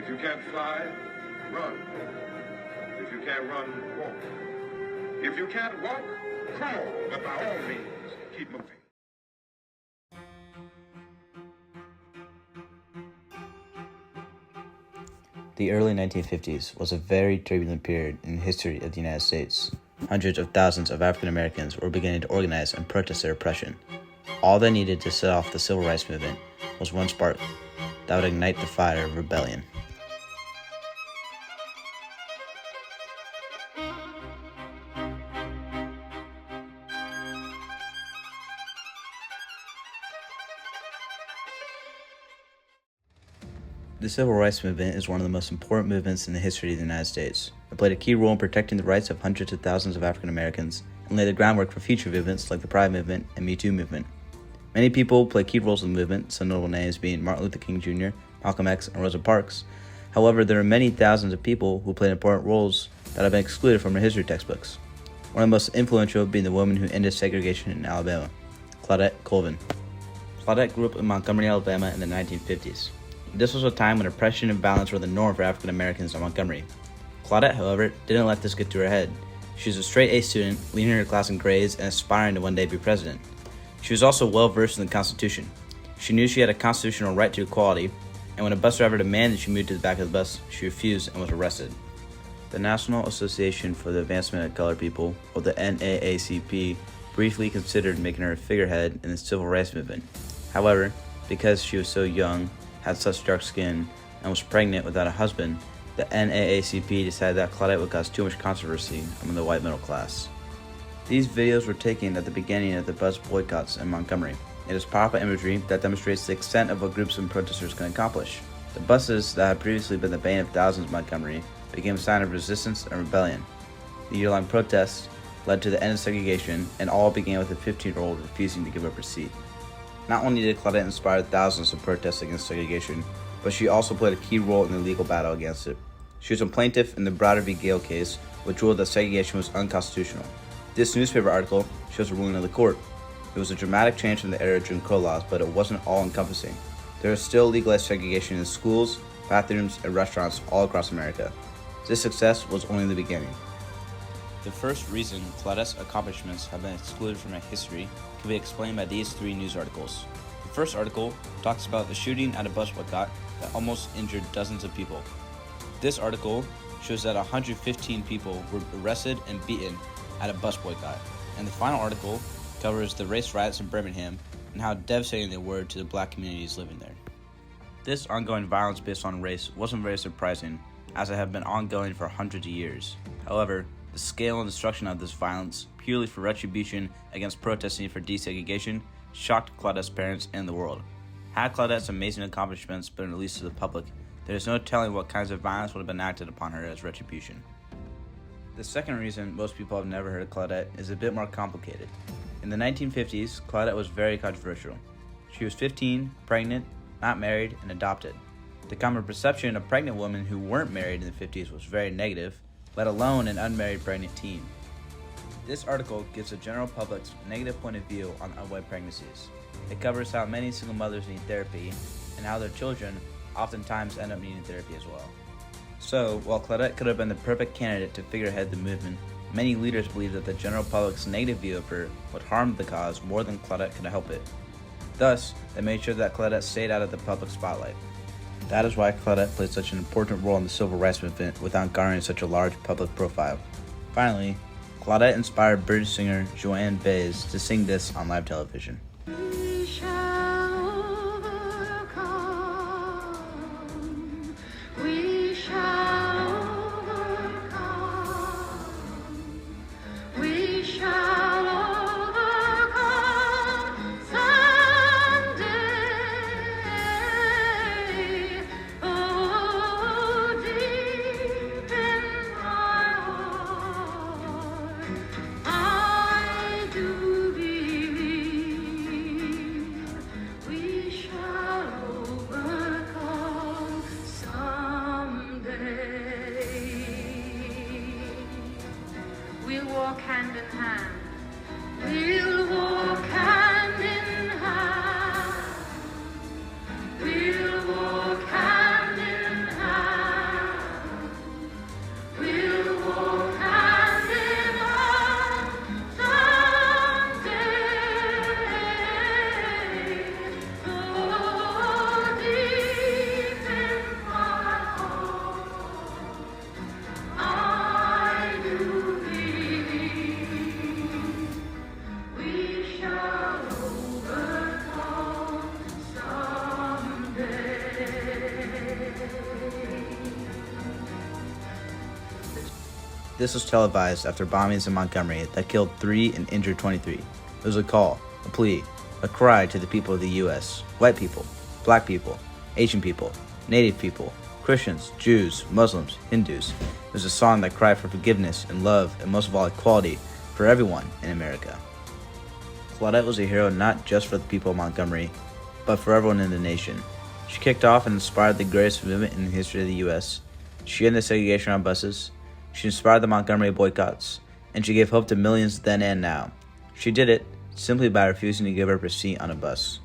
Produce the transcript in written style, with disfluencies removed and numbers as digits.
If you can't fly, run. If you can't run, walk. If you can't walk, crawl, but by all means, keep moving. The early 1950s was a very turbulent period in the history of the United States. Hundreds of thousands of African Americans were beginning to organize and protest their oppression. All they needed to set off the civil rights movement was one spark that would ignite the fire of rebellion. The civil rights movement is one of the most important movements in the history of the United States. It played a key role in protecting the rights of hundreds of thousands of African Americans and laid the groundwork for future movements like the Pride movement and Me Too movement. Many people played key roles in the movement, some notable names being Martin Luther King Jr., Malcolm X, and Rosa Parks. However, there are many thousands of people who played important roles that have been excluded from our history textbooks. One of the most influential being the woman who ended segregation in Alabama, Claudette Colvin. Claudette grew up in Montgomery, Alabama in the 1950s. This was a time when oppression and violence were the norm for African Americans in Montgomery. Claudette, however, didn't let this get to her head. She was a straight-A student, leading her class in grades and aspiring to one day be president. She was also well-versed in the Constitution. She knew she had a constitutional right to equality, and when a bus driver demanded she move to the back of the bus, she refused and was arrested. The National Association for the Advancement of Colored People, or the NAACP, briefly considered making her a figurehead in the civil rights movement. However, because she was so young, had such dark skin, and was pregnant without a husband, the NAACP decided that Claudette would cause too much controversy among the white middle class. These videos were taken at the beginning of the bus boycotts in Montgomery. It is powerful imagery that demonstrates the extent of what groups and protesters can accomplish. The buses that had previously been the bane of thousands in Montgomery became a sign of resistance and rebellion. The year-long protests led to the end of segregation, and all began with a 15-year-old refusing to give up her seat. Not only did Claudette inspire thousands to protest against segregation, but she also played a key role in the legal battle against it. She was a plaintiff in the Browder v. Gale case, which ruled that segregation was unconstitutional. This newspaper article shows the ruling of the court. It was a dramatic change from the era of Jim Crow laws, but it wasn't all-encompassing. There is still legalized segregation in schools, bathrooms, and restaurants all across America. This success was only the beginning. The first reason Claudette's accomplishments have been excluded from our history can be explained by these three news articles. The first article talks about the shooting at a bus boycott that almost injured dozens of people. This article shows that 115 people were arrested and beaten at a bus boycott. And the final article covers the race riots in Birmingham and how devastating they were to the black communities living there. This ongoing violence based on race wasn't very surprising, as it had been ongoing for hundreds of years. However, the scale and destruction of this violence, purely for retribution against protesting for desegregation, shocked Claudette's parents and the world. Had Claudette's amazing accomplishments been released to the public, there is no telling what kinds of violence would have been acted upon her as retribution. The second reason most people have never heard of Claudette is a bit more complicated. In the 1950s, Claudette was very controversial. She was 15, pregnant, not married, and adopted. The common perception of pregnant women who weren't married in the 50s was very negative, let alone an unmarried pregnant teen. This article gives the general public's negative point of view on unwed pregnancies. It covers how many single mothers need therapy and how their children oftentimes end up needing therapy as well. So, while Claudette could have been the perfect candidate to figurehead the movement, many leaders believe that the general public's negative view of her would harm the cause more than Claudette could help it. Thus, they made sure that Claudette stayed out of the public spotlight. That is why Claudette played such an important role in the civil rights movement without garnering such a large public profile. Finally, Claudette inspired British singer Joanne Baez to sing this on live television. We shall overcome. We shall overcome. We shall overcome someday. Oh, deep in my heart, I do believe we shall overcome someday. We'll walk hand in hand. We'll walk hand in hand. We'll walk hand in hand. This was televised after bombings in Montgomery that killed 3 and injured 23. It was a call, a plea, a cry to the people of the U.S., white people, black people, Asian people, Native people, Christians, Jews, Muslims, Hindus. It was a song that cried for forgiveness and love and most of all equality for everyone in America. Claudette was a hero not just for the people of Montgomery, but for everyone in the nation. She kicked off and inspired the greatest movement in the history of the U.S. She ended segregation on buses. She inspired the Montgomery boycotts, and she gave hope to millions then and now. She did it simply by refusing to give up her seat on a bus.